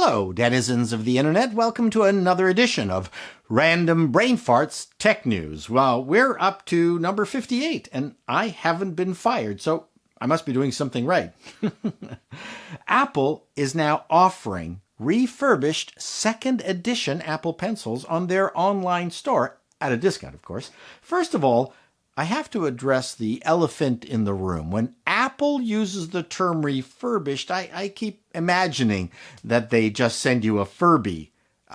Hello, denizens of the internet. Welcome to another edition of Random Brain Farts Tech News. Well, we're up to number 58, and I haven't been fired, so I must be doing something right. Apple is now offering refurbished second edition Apple Pencils on their online store, at a discount, of course. First of all, I have to address the elephant in the room. When Apple uses the term refurbished, I keep imagining that they just send you a Furby.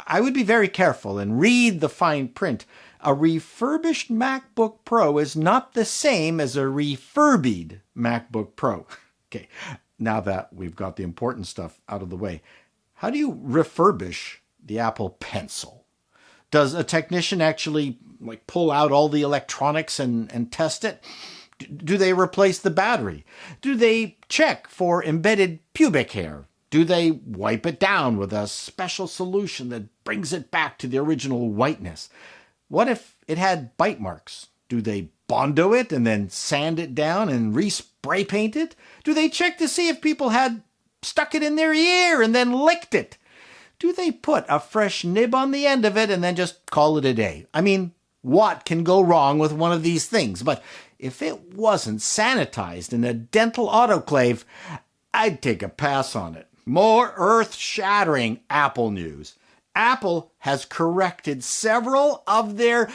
I would be very careful and read the fine print. A refurbished MacBook Pro is not the same as a refurbished MacBook Pro. Okay, now that we've got the important stuff out of the way, how do you refurbish the Apple Pencil? Does a technician actually pull out all the electronics and test it? Do they replace the battery? Do they check for embedded pubic hair? Do they wipe it down with a special solution that brings it back to the original whiteness? What if it had bite marks? Do they Bondo it and then sand it down and re-spray paint it? Do they check to see if people had stuck it in their ear and then licked it? Do they put a fresh nib on the end of it and then just call it a day? I mean, what can go wrong with one of these things? But if it wasn't sanitized in a dental autoclave, I'd take a pass on it. More earth-shattering Apple news. Apple has corrected several of their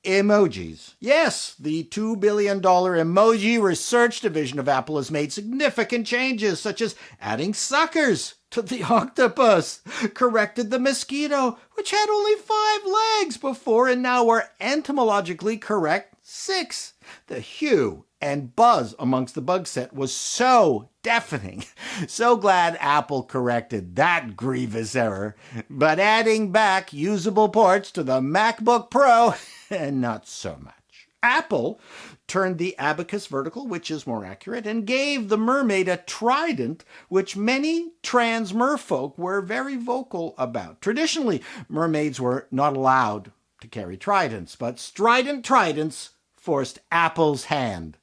emojis. Yes, the $2 billion emoji research division of Apple has made significant changes, such as adding suckers to the octopus, corrected the mosquito, which had only 5 legs before and now are entomologically correct 6. The hue and buzz amongst the bug set was so deafening. So glad Apple corrected that grievous error. But adding back usable ports to the MacBook Pro, not so much. Apple turned the abacus vertical, which is more accurate, and gave the mermaid a trident, which many trans merfolk were very vocal about. Traditionally, mermaids were not allowed to carry tridents, but strident tridents forced Apple's hand.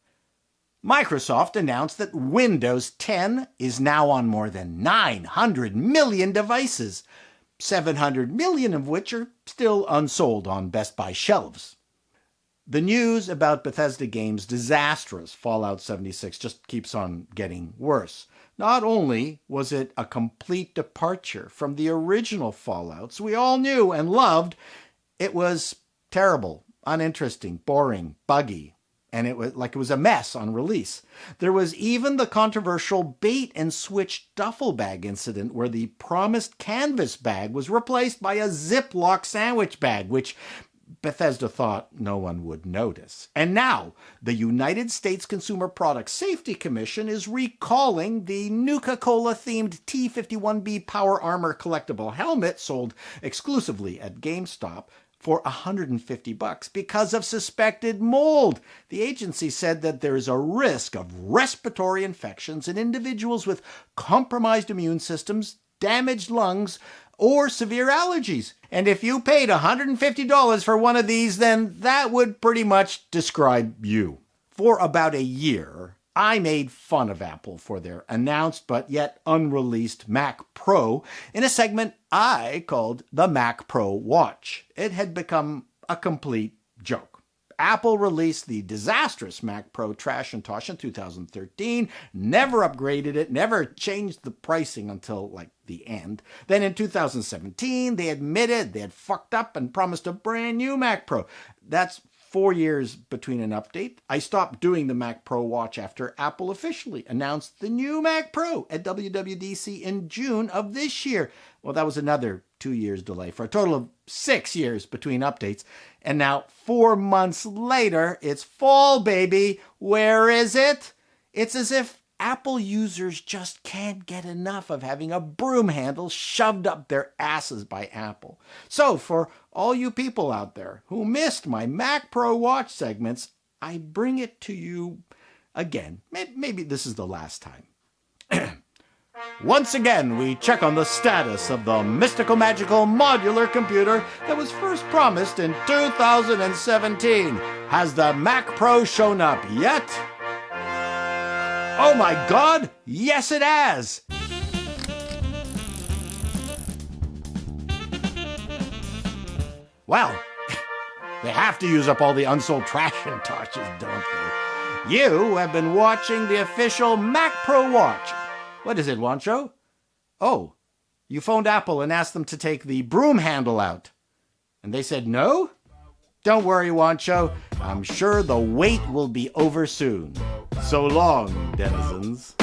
Microsoft announced that Windows 10 is now on more than 900 million devices, 700 million of which are still unsold on Best Buy shelves. The news about Bethesda Games' disastrous Fallout 76 just keeps on getting worse. Not only was it a complete departure from the original Fallouts we all knew and loved, it was terrible, uninteresting, boring, buggy, and it was a mess on release. There was even the controversial bait and switch duffel bag incident where the promised canvas bag was replaced by a Ziploc sandwich bag, which Bethesda thought no one would notice. And now, the United States Consumer Product Safety Commission is recalling the Nuka Cola themed T-51B Power Armor collectible helmet sold exclusively at GameStop for $150 because of suspected mold. The agency said that there is a risk of respiratory infections in individuals with compromised immune systems, damaged lungs, or severe allergies. And if you paid $150 for one of these, then that would pretty much describe you. For about a year, I made fun of Apple for their announced but yet unreleased Mac Pro in a segment I called the Mac Pro Watch. It had become a complete joke. Apple released the disastrous Mac Pro Trash and Tosh in 2013, never upgraded it, never changed the pricing until the end. Then in 2017, they admitted they had fucked up and promised a brand new Mac Pro. That's 4 years between an update. I stopped doing the Mac Pro Watch after Apple officially announced the new Mac Pro at WWDC in June of this year. Well, that was another 2 years delay for a total of 6 years between updates. And now 4 months later, it's fall, baby. Where is it? It's as if Apple users just can't get enough of having a broom handle shoved up their asses by Apple. So for all you people out there who missed my Mac Pro Watch segments, I bring it to you again. Maybe this is the last time. Once again, we check on the status of the mystical, magical, modular computer that was first promised in 2017. Has the Mac Pro shown up yet? Oh my God, yes it has! Well, they have to use up all the unsold trash and torches, don't they? You have been watching the official Mac Pro watch. What is it, Wancho? Oh, you phoned Apple and asked them to take the broom handle out. And they said no? Don't worry, Wancho. I'm sure the wait will be over soon. So long, denizens.